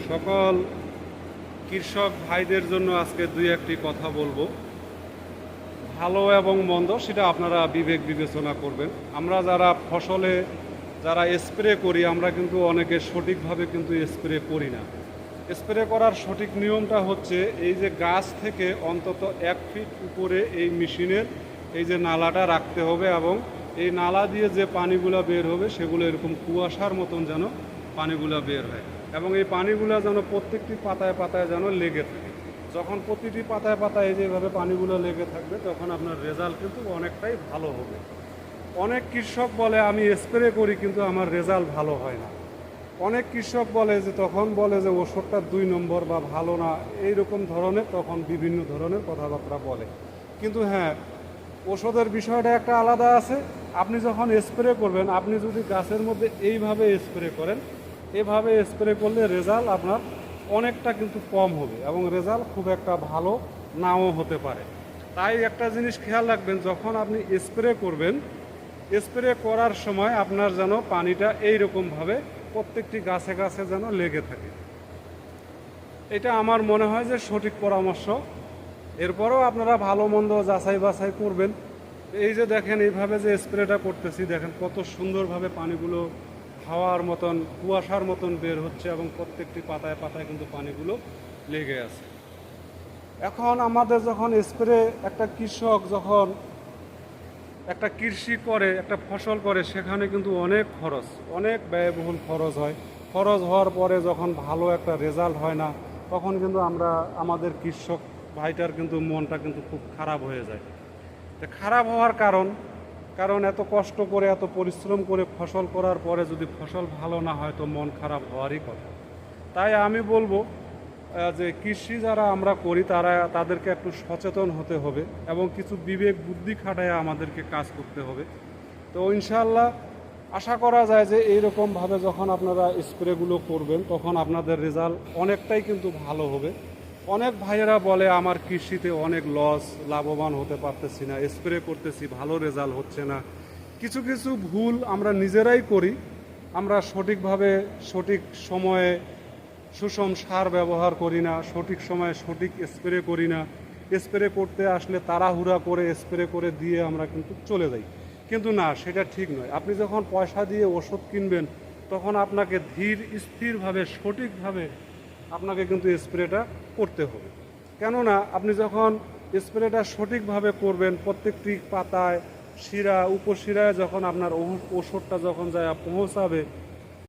সকল কৃষক ভাইদের জন্য আজকে দুই একটি কথা বলবো। ভালো এবং মন্দ সেটা আপনারা বিবেক বিবেচনা করবেন। আমরা যারা ফসলে যারা স্প্রে করি, আমরা কিন্তু অনেকে সঠিকভাবে কিন্তু স্প্রে করি না। স্প্রে করার সঠিক নিয়মটা হচ্ছে এই যে গাছ থেকে অন্তত 1 ফিট উপরে এই মেশিনের এই যে নালাটা রাখতে হবে, এবং এই নালা দিয়ে যে পানিগুলো বের হবে সেগুলো এরকম কুয়াশার মতন যেন পানিগুলো বের হয়, এবং এই পানিগুলো যেন প্রত্যেকটি পাতায় পাতায় যেন লেগে থাকে। যখন প্রতিটি পাতায় পাতায় এই যেভাবে পানিগুলো লেগে থাকবে, তখন আপনার রেজাল্ট কিন্তু অনেকটাই ভালো হবে। অনেক কৃষক বলে আমি স্প্রে করি কিন্তু আমার রেজাল্ট ভালো হয় না। অনেক কৃষক বলে যে তখন বলে যে ওষুধটা 2 নম্বর বা ভালো না, এইরকম ধরনের তখন বিভিন্ন ধরনের কথাবার্তা বলে। কিন্তু হ্যাঁ, ওষুধের বিষয়টা একটা আলাদা আছে। আপনি যখন স্প্রে করবেন, আপনি যদি গাছের মধ্যে এইভাবে স্প্রে করেন, এভাবে স্প্রে করলে রেজাল্ট আপনার অনেকটা কিন্তু কম হবে, এবং রেজাল্ট খুব একটা ভালো নাও হতে পারে। তাই একটা জিনিস খেয়াল রাখবেন, যখন আপনি স্প্রে করবেন, স্প্রে করার সময় আপনার যেন পানিটা এইরকমভাবে প্রত্যেকটি গাছে গাছে যেন লেগে থাকে। এটা আমার মনে হয় যে সঠিক পরামর্শ। এরপরেও আপনারা ভালো মন্দ যাচাই বাছাই করবেন। এই যে দেখেন এইভাবে যে স্প্রেটা করতেছি, দেখেন কত সুন্দরভাবে পানিগুলো হাওয়ার মতন কুয়াশার মতন বের হচ্ছে, এবং প্রত্যেকটি পাতায় পাতায় কিন্তু পানিগুলো লেগে আছে। এখন আমাদের যখন স্প্রে, একটা কৃষক যখন একটা কৃষি করে, একটা ফসল করে, সেখানে কিন্তু অনেক খরচ, অনেক ব্যয়বহুল খরচ হয়। খরচ হওয়ার পরে যখন ভালো একটা রেজাল্ট হয় না, তখন কিন্তু আমরা আমাদের কৃষক ভাইটার কিন্তু মনটা কিন্তু খুব খারাপ হয়ে যায়। তো খারাপ হওয়ার কারণ এত কষ্ট করে এত পরিশ্রম করে ফসল করার পরে যদি ফসল ভালো না হয়, তো মন খারাপ হওয়ারই কথা। তাই আমি বলবো যে কৃষি যারা আমরা করি তাদেরকে একটু সচেতন হতে হবে, এবং কিছু বিবেক বুদ্ধি খাটায় আমাদেরকে কাজ করতে হবে। তো ইনশাআল্লাহ আশা করা যায় যে এইরকমভাবে যখন আপনারা স্প্রেগুলো করবেন, তখন আপনাদের রেজাল্ট অনেকটাই কিন্তু ভালো হবে। অনেক ভাইয়েরা বলে আমার কৃষিতে অনেক লস, লাভবান হতে পারতেছি না, স্প্রে করতেছি ভালো রেজাল্ট হচ্ছে না। কিছু কিছু ভুল আমরা নিজেরাই করি। আমরা সঠিকভাবে সঠিক সময়ে সুষম সার ব্যবহার করি না, সঠিক সময়ে সঠিক স্প্রে করি না। স্প্রে করতে আসলে তাড়াহুড়া করে স্প্রে করে দিয়ে আমরা কিন্তু চলে যাই। কিন্তু না, সেটা ঠিক নয়। আপনি যখন পয়সা দিয়ে ওষুধ কিনবেন, তখন আপনাকে ধীর স্থিরভাবে সঠিকভাবে আপনাকে কিন্তু স্প্রেটা করতে হবে। কেননা আপনি যখন স্প্রেটা সঠিকভাবে করবেন, প্রত্যেকটি পাতায় শিরা উপশিরায় যখন আপনার ওষুধটা যখন যায় পৌঁছাবে,